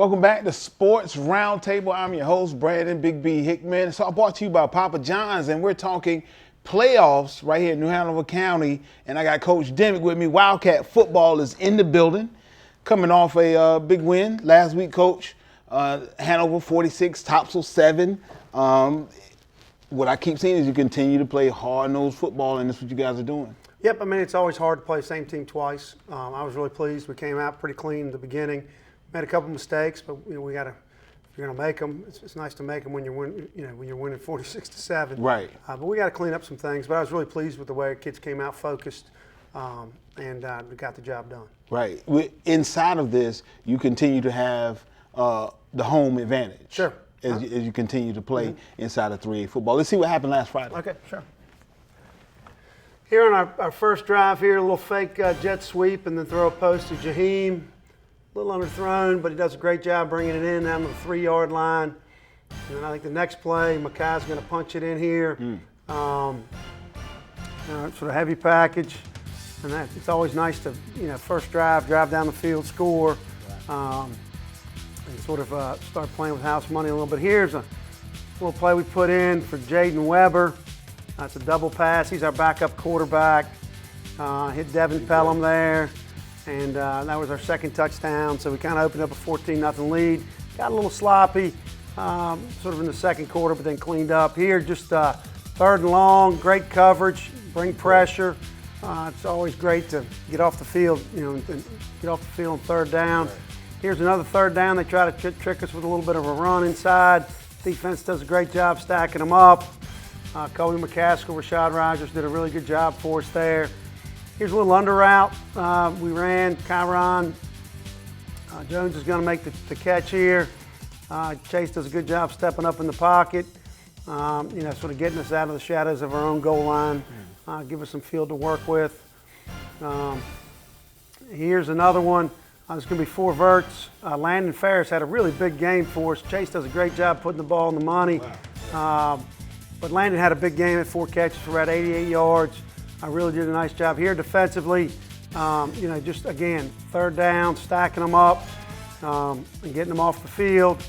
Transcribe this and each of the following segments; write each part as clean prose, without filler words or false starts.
Welcome back to Sports Roundtable. I'm your host, Brandon Big B Hickman. It's all brought to you by Papa John's, and we're talking playoffs right here in New Hanover County. And I got Coach Demick with me. Wildcat football is in the building, coming off a big win last week, Coach. Hanover 46, Topsail 7. What I keep seeing is you continue to play hard-nosed football, and that's what you guys are doing. Yep, I mean, it's always hard to play the same team twice. I was really pleased. We came out pretty clean in the beginning. Made a couple mistakes, but we got to. If you're going to make them, it's nice to make them when you're winning 46-7. Right. But we got to clean up some things. But I was really pleased with the way kids came out focused, and we got the job done. Right. Inside of this, you continue to have the home advantage. Sure. As you continue to play inside of 3A football. Let's see what happened last Friday. Okay, sure. Here on our first drive here, a little fake jet sweep and then throw a post to Jaheim. A little underthrown, but he does a great job bringing it in down to the 3-yard line. And then I think the next play, Makai's going to punch it in here. Sort of heavy package. And it's always nice to, first drive down the field, score, and sort of start playing with house money a little bit. Here's a little play we put in for Jaden Weber. That's a double pass. He's our backup quarterback. Hit Devin Pelham there. And that was our second touchdown. So we kind of opened up a 14-0 lead. Got a little sloppy sort of in the second quarter, but then cleaned up. Here, just third and long, great coverage, bring pressure. It's always great to get off the field, and get off the field on third down. Right. Here's another third down. They try to trick us with a little bit of a run inside. Defense does a great job stacking them up. Kobe McCaskill, Rashad Rogers did a really good job for us there. Here's a little under route. We ran. Kyron Jones is going to make the catch here. Chase does a good job stepping up in the pocket, sort of getting us out of the shadows of our own goal line, give us some field to work with. Here's another one. It's going to be 4 verts. Landon Ferris had a really big game for us. Chase does a great job putting the ball in the money. Wow. But Landon had a big game at 4 catches for about 88 yards. I really did a nice job here defensively. Just again, third down, stacking them up and getting them off the field.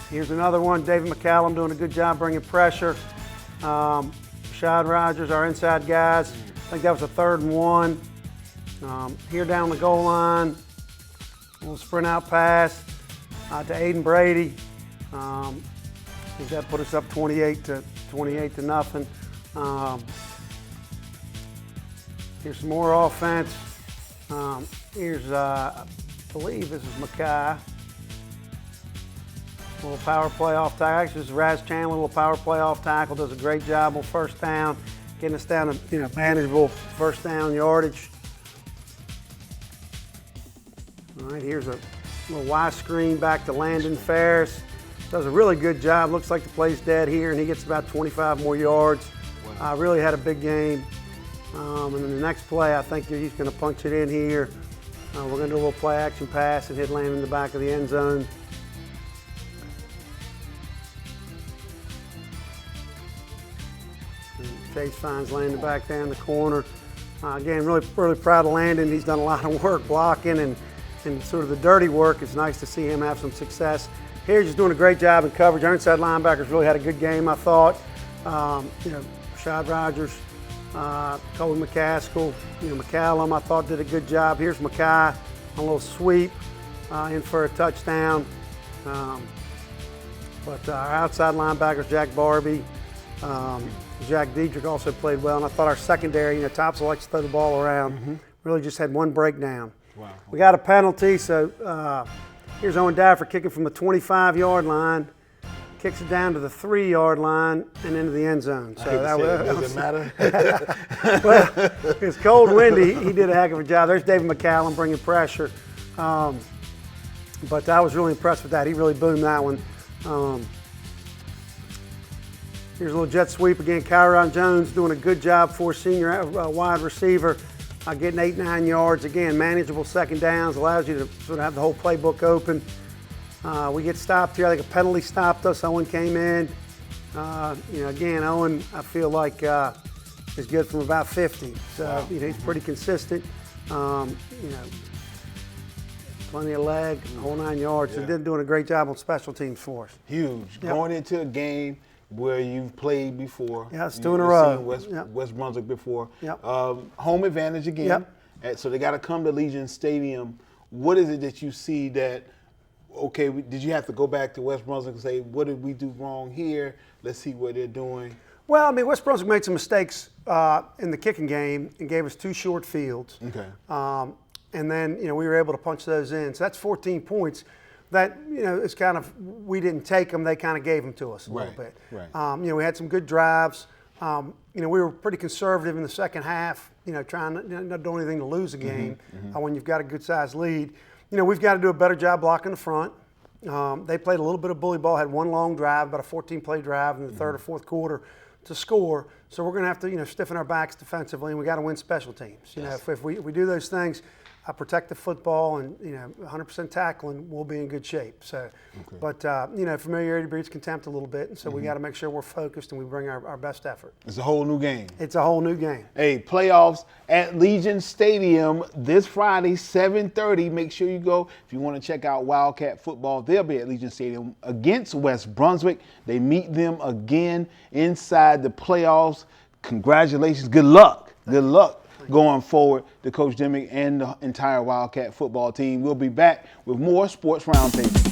Here's another one. David McCallum doing a good job bringing pressure. Rashad Rogers, our inside guys. I think that was a 3rd and 1. Here down the goal line, a little sprint out pass to Aiden Brady. I think that put us up 28-0. Here's some more offense. Here's, I believe this is Makai. A little power play off tackle. Actually, this is Raz Chandler, a little power play off tackle. Does a great job on first down, getting us down to manageable first down yardage. All right, here's a little Y screen back to Landon Ferris. Does a really good job. Looks like the play's dead here, and he gets about 25 more yards. Really had a big game. And then the next play, I think he's going to punch it in here. We're going to do a little play action pass and hit Landon in the back of the end zone. And Chase finds Landon back there in the corner. Again, really proud of Landon. He's done a lot of work blocking and sort of the dirty work. It's nice to see him have some success. Here, he's just doing a great job in coverage. Our inside linebackers really had a good game, I thought. Rashad Rogers, Kobe McCaskill, McCallum, I thought did a good job. Here's Makai, a little sweep in for a touchdown. But our outside linebackers, Jack Barbie, Jack Diedrich also played well. And I thought our secondary, Topsail likes to throw the ball around, really just had one breakdown. Wow. We got a penalty, so here's Owen Dafford kicking from the 25-yard line. Kicks it down to the 3-yard line and into the end zone. So does it matter? Well, it's cold, windy. He did a heck of a job. There's David McCallum bringing pressure. But I was really impressed with that. He really boomed that one. Here's a little jet sweep again. Kyron Jones doing a good job for senior wide receiver, getting 8-9 yards. Again, manageable second downs, allows you to sort of have the whole playbook open. We get stopped here. I think a penalty stopped us. Owen came in. Again, Owen, I feel like is good from about 50. So he's pretty consistent. plenty of leg, the whole 9 yards. Yeah. So they're doing a great job on special teams for us. Huge. Yep. Going into a game where you've played before. Yeah, it's 2 in a You've row. seen Yep. West Brunswick before. Yep. Home advantage again. Yep. So they got to come to Legion Stadium. What is it that you see that, okay, did you have to go back to West Brunswick and say, what did we do wrong here? Let's see what they're doing. Well, I mean, West Brunswick made some mistakes in the kicking game and gave us 2 short fields. Okay. And then, we were able to punch those in. So that's 14 points. That, it's kind of, we didn't take them, they kind of gave them to us a little bit. Right. We had some good drives. We were pretty conservative in the second half, trying to not do anything to lose a game when you've got a good sized lead. We've got to do a better job blocking the front. They played a little bit of bully ball, had one long drive, about a 14-play drive in the third or fourth quarter to score. So we're going to have to, stiffen our backs defensively, and we got to win special teams. If we do those things, protect the football and 100% tackling, we'll be in good shape. So, but familiarity breeds contempt a little bit, and so we got to make sure we're focused and we bring our best effort. It's a whole new game. It's a whole new game. Hey, playoffs at Legion Stadium this Friday, 7:30. Make sure you go. If you want to check out Wildcat football, they'll be at Legion Stadium against West Brunswick. They meet them again inside the playoffs. Congratulations. Good luck. Good luck going forward to Coach Dimick and the entire Wildcat football team. We'll be back with more Sports Roundtable.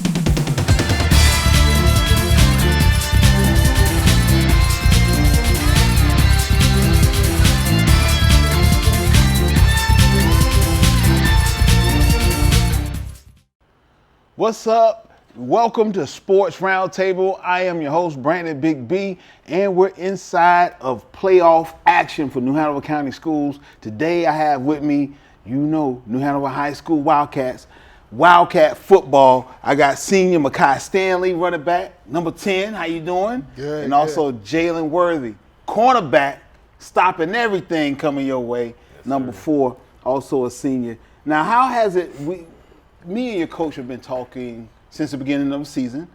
What's up? Welcome to Sports Roundtable. I am your host, Brandon Big B, and we're inside of playoff action for New Hanover County Schools. Today I have with me, New Hanover High School Wildcats, Wildcat football. I got senior Makai Stanley, running back, number 10. How you doing? Good. And also Jalen Worthy, cornerback, stopping everything coming your way, number 4, also a senior. Now, how has it, me and your coach have been talking since the beginning of the season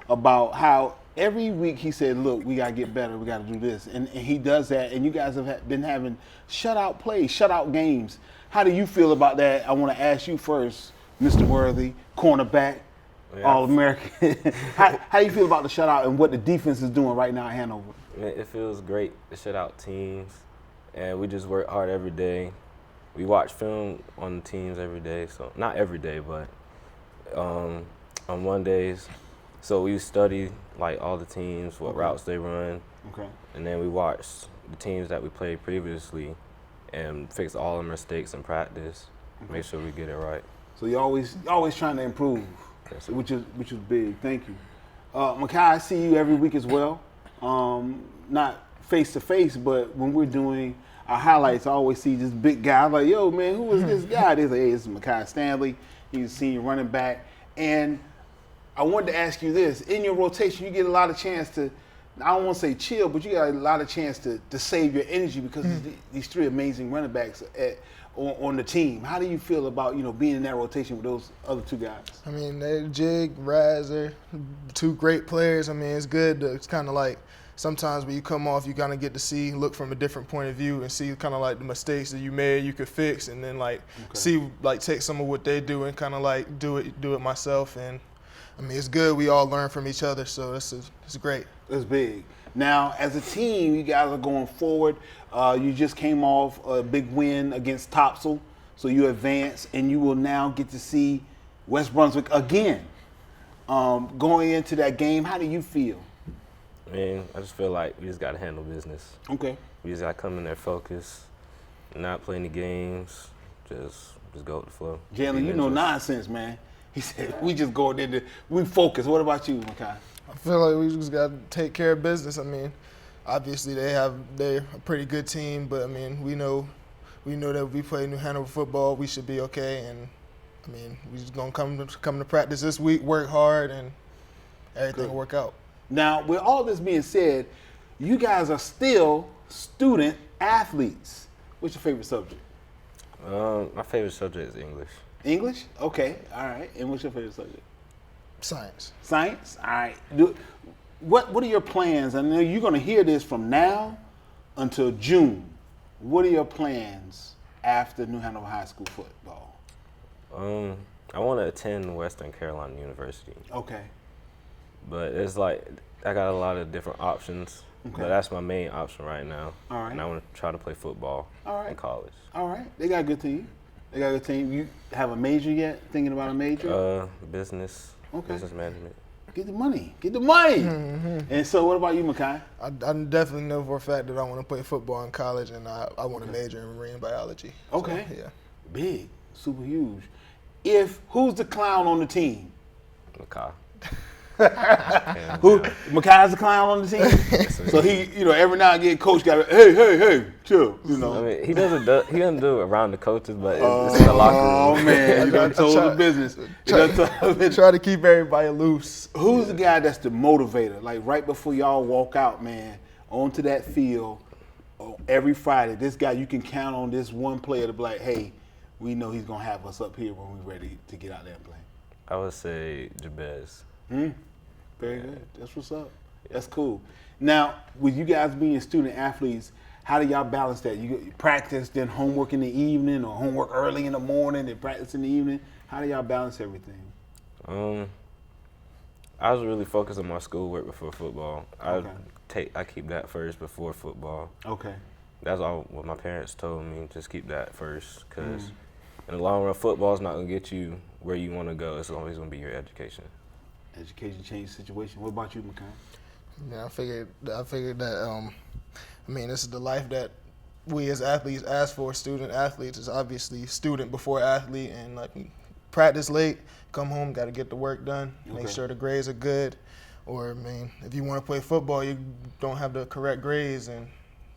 about how every week he said, look, we got to get better, we got to do this. And he does that, and you guys have been having shutout plays, shutout games. How do you feel about that? I want to ask you first, Mr. Worthy, cornerback, All-American. How do you feel about the shutout and what the defense is doing right now at Hanover? It feels great to shut out teams, and we just work hard every day. We watch film on the teams every day, so not every day, but on Mondays. So we study like all the teams, what routes they run, and then we watch the teams that we played previously and fix all the mistakes in practice, make sure we get it right. So you're always trying to improve, Yes, sir. which is big. Thank you. Makai, I see you every week as well. Not face to face, but when we're doing our highlights, I always see this big guy. I'm like, yo, man, who is this guy? They say, hey, this is Makai Stanley. He's a senior running back. And I wanted to ask you this. In your rotation, you get a lot of chance to, I don't want to say chill, but you got a lot of chance to save your energy because these 3 amazing running backs on the team. How do you feel about, being in that rotation with those other 2 guys? I mean, Jig, Raz are 2 great players. I mean, it's good to, it's kind of like sometimes when you come off, you kind of get to look from a different point of view and see kind of like the mistakes that you made, you could fix, and then take some of what they do and kind of like do it myself. And I mean, it's good. We all learn from each other, so it's great. It's big. Now, as a team, you guys are going forward. You just came off a big win against Topsail, so you advance, and you will now get to see West Brunswick again. Going into that game, how do you feel? I mean, I just feel like we just got to handle business. Okay. We just got to come in there focused, not play any games, just go with the flow. Jalen, you know nonsense, man. He said, we just go in we focus. What about you, Makai? I feel like we just got to take care of business. I mean, obviously they're a pretty good team, but I mean, we know that if we play New Hanover football, we should be okay. And I mean, we just gonna come to practice this week, work hard, and everything will work out. Now, with all this being said, you guys are still student athletes. What's your favorite subject? My favorite subject is English. English? Okay, all right. And what's your favorite subject? Science. Science? All right. What are your plans? I know you're going to hear this from now until June. What are your plans after New Hanover High School football? I want to attend Western Carolina University, Okay. but it's like I got a lot of different options. Okay. But that's my main option right now. All right. And I want to try to play football All right. in college. All right. They got a good team. They got a good team. You have a major yet? Thinking about a major? Business. Okay. Business management. Get the money. Get the money. And so, what about you, Makai? I definitely know for a fact that I want to play football in college, and I want to major in marine biology. Okay. So, yeah. Big, super huge. Who's the clown on the team? Makai. Makai's the clown on the team. So he, every now and again, coach got hey, chill. I mean, he doesn't do it around the coaches, but it's in the locker room. Oh man, you done told the business. Try to keep everybody loose. Who's the guy that's the motivator? Like right before y'all walk out, man, onto that field every Friday. This guy, you can count on this one player to be like, hey, we know he's gonna have us up here when we're ready to get out there and play. I would say Jabez. Very good. That's what's up. That's cool. Now, with you guys being student athletes, how do y'all balance that? You practice, then homework in the evening, or homework early in the morning, then practice in the evening? How do y'all balance everything? I was really focused on my schoolwork before football. Okay. I keep that first before football. Okay. That's all what my parents told me. Just keep that first, because in the long run, football is not gonna get you where you want to go. It's always gonna be your education. Education change the situation. What about you, Makai? Yeah, I figured that. This is the life that we as athletes ask for. Student athletes is obviously student before athlete, and like practice late, come home, got to get the work done, make sure the grades are good. Or if you want to play football, you don't have the correct grades, and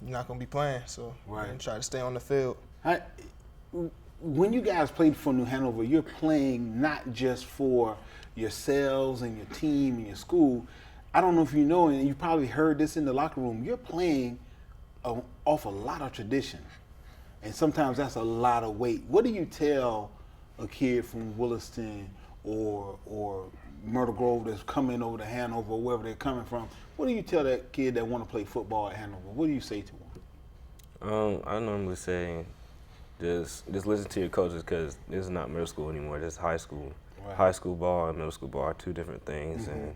you're not gonna be playing. So try to stay on the field. When you guys played for New Hanover, you're playing not just for yourselves and your team and your school. I don't know if you know, and you probably heard this in the locker room, you're playing off a lot of tradition. And sometimes that's a lot of weight. What do you tell a kid from Williston or Myrtle Grove that's coming over to Hanover, or wherever they're coming from? What do you tell that kid that want to play football at Hanover? What do you say to them? I normally say just listen to your coaches, because this is not middle school anymore. This is high school. Right. High school ball and middle school ball are two different things, and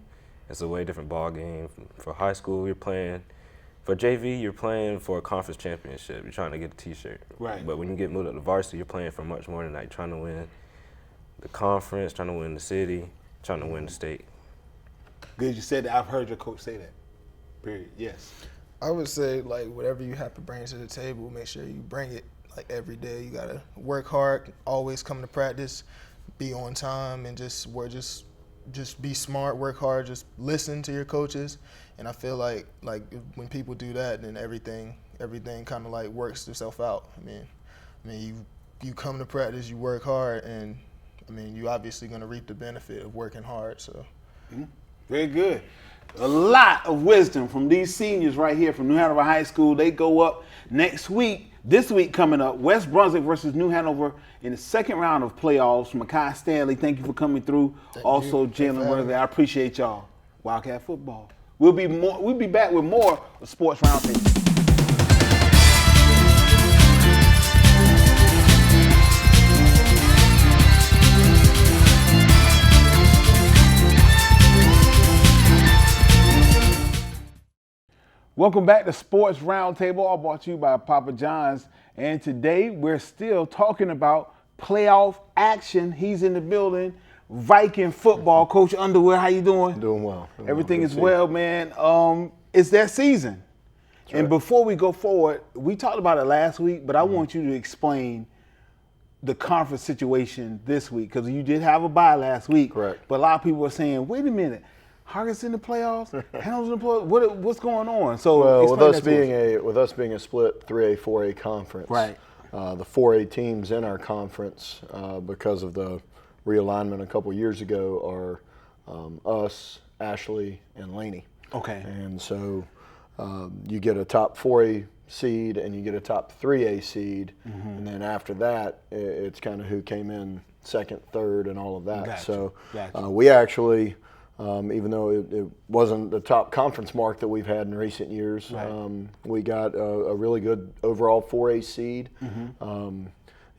it's a way different ball game. For high school, you're playing. For JV, you're playing for a conference championship. You're trying to get a T-shirt. Right. But when you get moved up to varsity, you're playing for much more than that. You're trying to win the conference, trying to win the city, trying to win the state. Good, you said that. I've heard your coach say that. Period. Yes. I would say, like, whatever you have to bring to the table, make sure you bring it, like, every day. You got to work hard, always come to practice, be on time, and just be smart, work hard, just listen to your coaches. And I feel like when people do that, then everything kind of like works itself out. You come to practice, you work hard, and you obviously going to reap the benefit of working hard. So, very good. A lot of wisdom from these seniors right here from New Hanover High School. They go up next week. This week coming up, West Brunswick versus New Hanover in the second round of playoffs. Makai Stanley, thank you for coming through. Also, Jalen Worthy, I appreciate y'all. Wildcat football. We'll be back with more of Sports Roundtable. Welcome back to Sports Roundtable, all brought to you by Papa John's. And today we're still talking about playoff action. He's in the building. Viking football. Coach Underwood, how you doing? Doing well. Everything is well, man. It's that season. That's right. And before we go forward, we talked about it last week, but I want you to explain the conference situation this week, because you did have a bye last week. Correct. But a lot of people are saying, wait a minute, Hargis in the playoffs? Hanover's in the playoffs? What's going on? So with us being a split 3A, 4A conference, right? The 4A teams in our conference, because of the realignment a couple years ago, are us, Ashley, and Laney. Okay. And so you get a top 4A seed and you get a top 3A seed, and then after that, it's kind of who came in second, third, and all of that. Gotcha. So we actually, even though it wasn't the top conference mark that we've had in recent years, right. We got a really good overall 4A seed.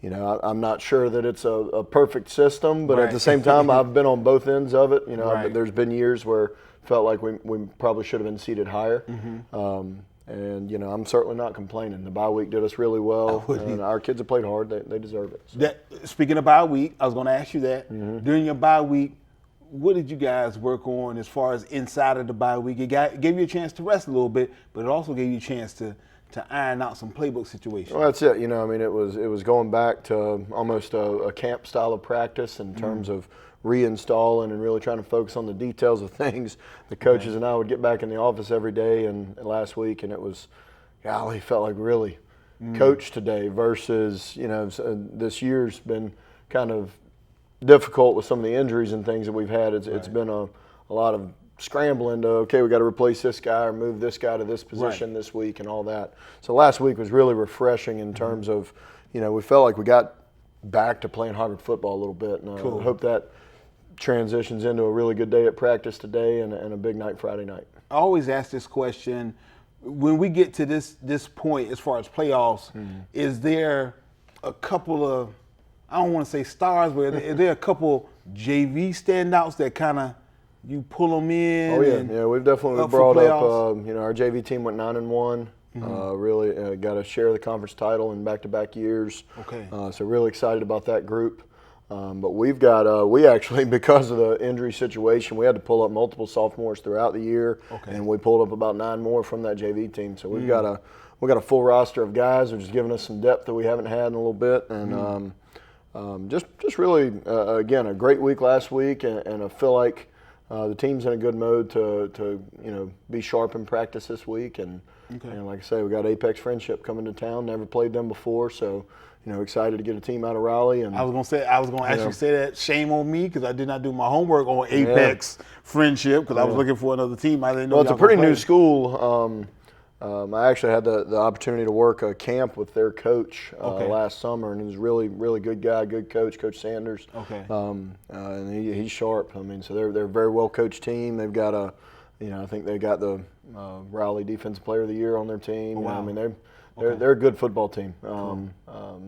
You know, I'm not sure that it's a perfect system, but Right. at the same time, I've been on both ends of it. You know, Right. there's been years where it felt like we probably should have been seated higher. Mm-hmm. And, you know, I'm certainly not complaining. The bye week did us really well, and our kids have played hard. They deserve it. So. Speaking of bye week, I was going to ask you that. Mm-hmm. During your bye week, what did you guys work on as far as inside of the bye week? It gave you a chance to rest a little bit, but it also gave you a chance to iron out some playbook situations. Well, that's it. You know, I mean, it was going back to almost a camp style of practice in terms of reinstalling and really trying to focus on the details of things. The coaches and I would get back in the office every day and last week, and it was, golly, felt like really coach today versus, you know, this year's been kind of difficult with some of the injuries and things that we've had. It's been a lot of scrambling to, okay, we got to replace this guy or move this guy to this position this week and all that. So last week was really refreshing in terms of, you know, we felt like we got back to playing Hoggard football a little bit, and I hope that transitions into a really good day at practice today and a big night Friday night. I always ask this question, when we get to this point as far as playoffs, is there a couple of, I don't want to say stars, but is there a couple JV standouts that kind of you pull them in? Oh yeah, we've definitely up for brought up. playoffs? You know, our JV team went 9-1. Really got to share the conference title in back-to-back years. Okay. So really excited about that group. But we've got we actually, because of the injury situation, we had to pull up multiple sophomores throughout the year, and we pulled up about 9 more from that JV team. So we've got a full roster of guys, which is giving us some depth that we haven't had in a little bit, and just really again a great week last week, and I feel like the team's in a good mode to you know be sharp in practice this week, and like I say, we got Apex Friendship coming to town. Never played them before, so. You know, excited to get a team out of Raleigh. And I was gonna actually say that. Shame on me because I did not do my homework on Apex Friendship because I was looking for another team. I didn't know. Well, it's a y'all pretty gonna new play. school. I actually had the opportunity to work a camp with their coach last summer, and he was really, really good guy, good coach, Coach Sanders. Okay. And he's sharp. I mean, so they're a very well coached team. They've got I think they got the Raleigh Defensive Player of the Year on their team. Oh, wow. I mean, they're a good football team.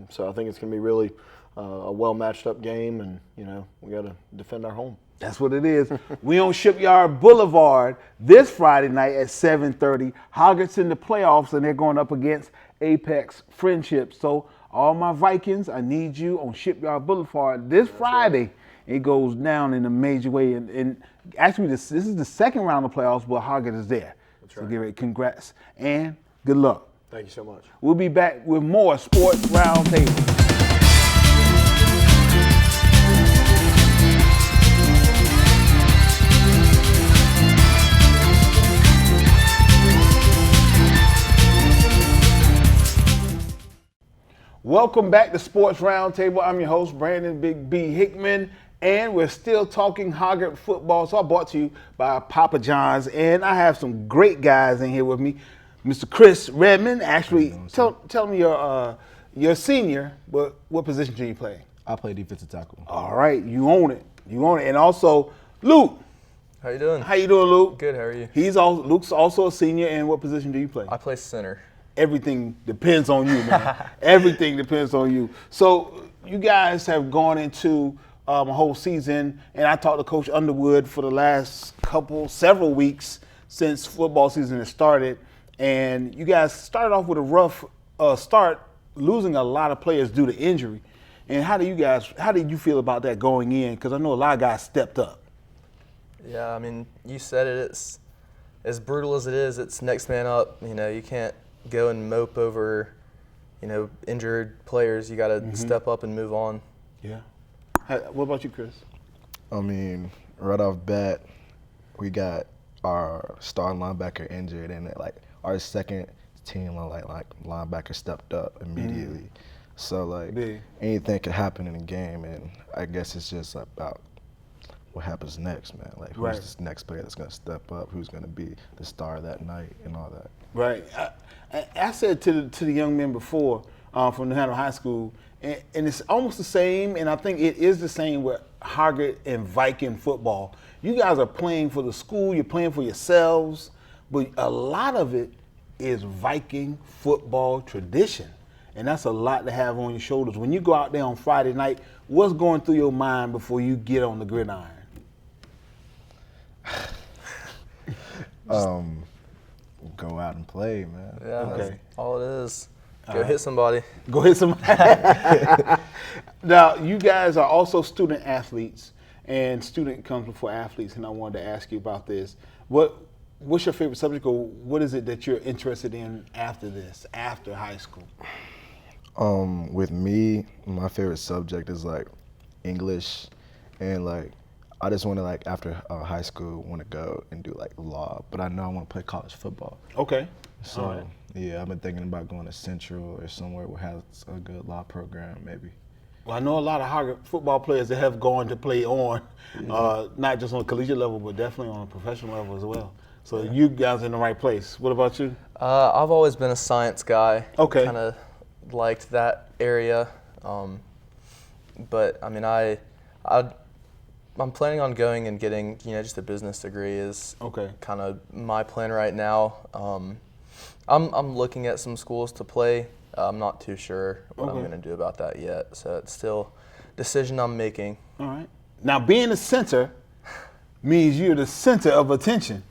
So I think it's going to be really a well matched up game, and you know we got to defend our home. That's what it is. We on Shipyard Boulevard this Friday night at 7:30. Hoggart's in the playoffs, and they're going up against Apex Friendship. So all my Vikings, I need you on Shipyard Boulevard this Friday. It goes down in a major way. And actually, this is the second round of playoffs, but Hoggart is there. So give it congrats and good luck. Thank you so much. We'll be back with more Sports Roundtable. Welcome back to Sports Roundtable. I'm your host, Brandon Big B Hickman, and we're still talking Hoggart football. So I brought to you by Papa John's, and I have some great guys in here with me. Mr. Chris Redmond, actually, tell me you're a senior, but what position do you play? I play defensive tackle. All right, you own it. And also, Luke. How you doing? How you doing, Luke? Good, how are you? Luke's also a senior, and what position do you play? I play center. Everything depends on you, man. Everything depends on you. So you guys have gone into a whole season, and I talked to Coach Underwood for the last several weeks since football season has started, and you guys started off with a rough start, losing a lot of players due to injury. And how did you feel about that going in? Because I know a lot of guys stepped up. Yeah, I mean, you said it. It's as brutal as it is. It's next man up. You know, you can't go and mope over, you know, injured players. You got to step up and move on. Yeah. What about you, Chris? I mean, right off bat, we got our star linebacker injured, and like our second team like linebacker stepped up immediately. So like anything could happen in a game, and I guess it's just about what happens next, man. Like who's this next player that's gonna step up? Who's gonna be the star that night and all that. Right. I said to the young men before from New Hanover High School, and it's almost the same, and I think it is the same with Hoggart and Viking football. You guys are playing for the school, you're playing for yourselves, but a lot of it is Viking football tradition. and that's a lot to have on your shoulders. When you go out there on Friday night, what's going through your mind before you get on the gridiron? Go out and play, man. Yeah, Okay. that's all it is. Go hit somebody. Go hit somebody. Now, you guys are also student athletes, and student comes before athletes, and I wanted to ask you about this. What's your favorite subject, or what is it that you're interested in after this, after high school? With me, my favorite subject is like English, and like I just want to like after high school want to go and do like law, but I know I want to play college football. Okay. So All right. yeah, I've been thinking about going to Central or somewhere where has a good law program, maybe. Well, I know a lot of Harvard football players that have gone to play on, not just on a collegiate level, but definitely on a professional level as well. So you guys are in the right place. What about you? I've always been a science guy. Okay. Kind of liked that area, but I mean, I'm planning on going and getting just a business degree is Okay. kind of my plan right now. I'm looking at some schools to play. I'm not too sure what I'm Okay. going to do about that yet, so it's still a decision I'm making. All right. Now, being the center means you're the center of attention.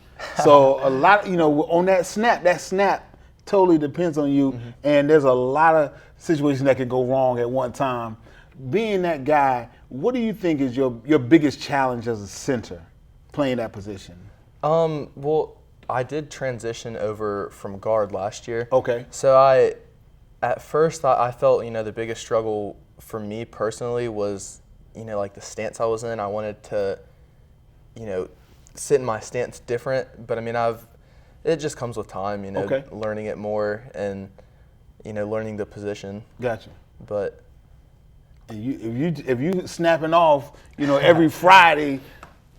So a lot, on that snap totally depends on you. And there's a lot of situations that could go wrong at one time. Being that guy, what do you think is your biggest challenge as a center, playing that position? Well, I did transition over from guard last year. Okay. So at first I felt, the biggest struggle for me personally was, like the stance I was in. I wanted to, sit in my stance different, but I mean, it just comes with time, Okay. learning it more and, learning the position. Gotcha. But And if you snapping off, every Friday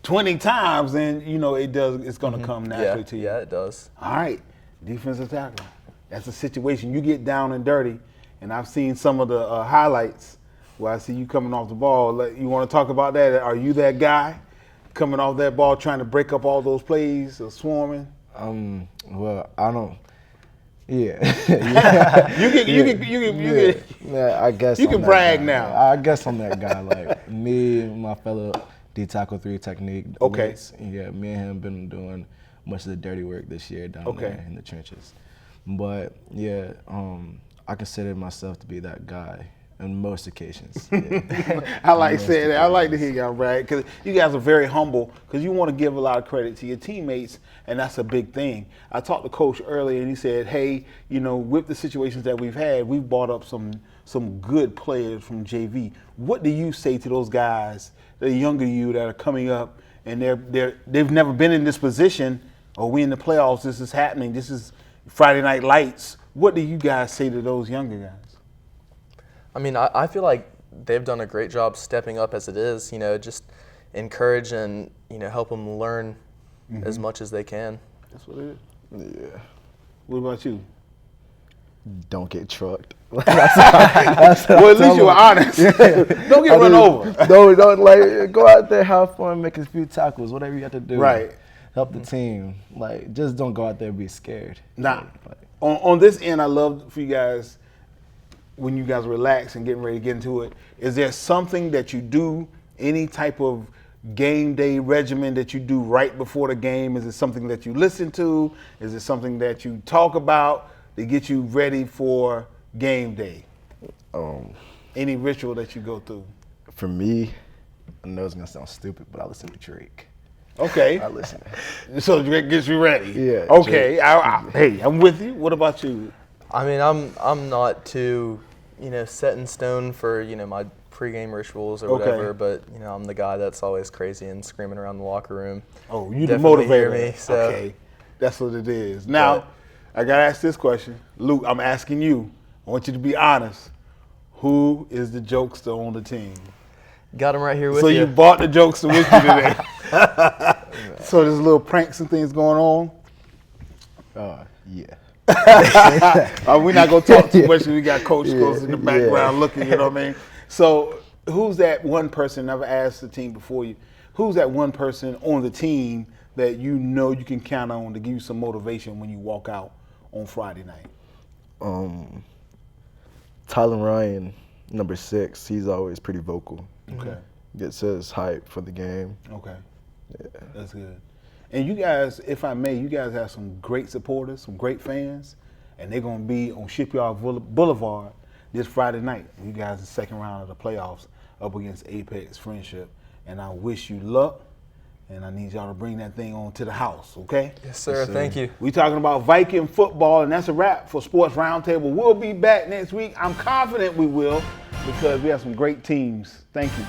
20 times, then it's going to come naturally to you. yeah, it does. All right, defensive tackle. That's a situation you get down and dirty, and I've seen some of the highlights where I see you coming off the ball. You want to talk about that? Are you that guy coming off that ball trying to break up all those plays or swarming? Well, I don't. Yeah. Yeah, I guess You I'm can that brag guy. now. I guess I'm that guy. Like me and my fellow D-Tackle 3 technique. Okay. mates, yeah, me and him been doing much of the dirty work this year down Okay. there in the trenches. But yeah, I consider myself to be that guy on most occasions. Yeah. I like saying that. I like to hear y'all brag because you guys are very humble because you want to give a lot of credit to your teammates, and that's a big thing. I talked to Coach earlier, and he said, hey, with the situations that we've had, we've brought up some good players from JV. What do you say to those guys that are younger than you that are coming up and they've never been in this position, or we in the playoffs, this is happening, this is Friday Night Lights. What do you guys say to those younger guys? I mean, I feel like they've done a great job stepping up as it is, just encourage and, help them learn as much as they can. That's what it is. Yeah. What about you? Don't get trucked. Well, at least you were honest. Don't get run over. Don't like go out there, have fun, make a few tackles, whatever you have to do. Right. Help the team. Like just don't go out there and be scared. Nah. Like, On this end, I love for you guys, when you guys relax and getting ready to get into it, is there something that you do, any type of game day regimen that you do right before the game? Is it something that you listen to? Is it something that you talk about to get you ready for game day? Any ritual that you go through? for me, I know it's gonna sound stupid, but I listen to Drake. Okay. I listen. So Drake gets you ready. Yeah, Okay. Hey, I'm with you. What about you? I mean, I'm not too, set in stone for, my pregame rituals or Okay. whatever, but, I'm the guy that's always crazy and screaming around the locker room. Oh, you the Definitely motivator. hear me, so. Okay. That's what it is. Now, I got to ask this question. Luke, I'm asking you. I want you to be honest. Who is the jokester on the team? Got him right here with So you. you bought the jokester with you today. So there's little pranks and things going on. Yeah. We're not going to talk too much because we got Coach Coast in the background looking, you know what I mean? So who's that one person, never asked the team before you, who's that one person on the team that you know you can count on to give you some motivation when you walk out on Friday night? Tyler Ryan, number 6, he's always pretty vocal. Okay. Gets his hype for the game. Okay. Yeah. That's good. And you guys, if I may, you guys have some great supporters, some great fans, and they're going to be on Shipyard Boulevard this Friday night. You guys, the second round of the playoffs up against Apex Friendship. And I wish you luck, and I need y'all to bring that thing on to the house, okay? Yes, sir. Thank you. We talking about Viking football, and that's a wrap for Sports Roundtable. We'll be back next week. I'm confident we will because we have some great teams. Thank you.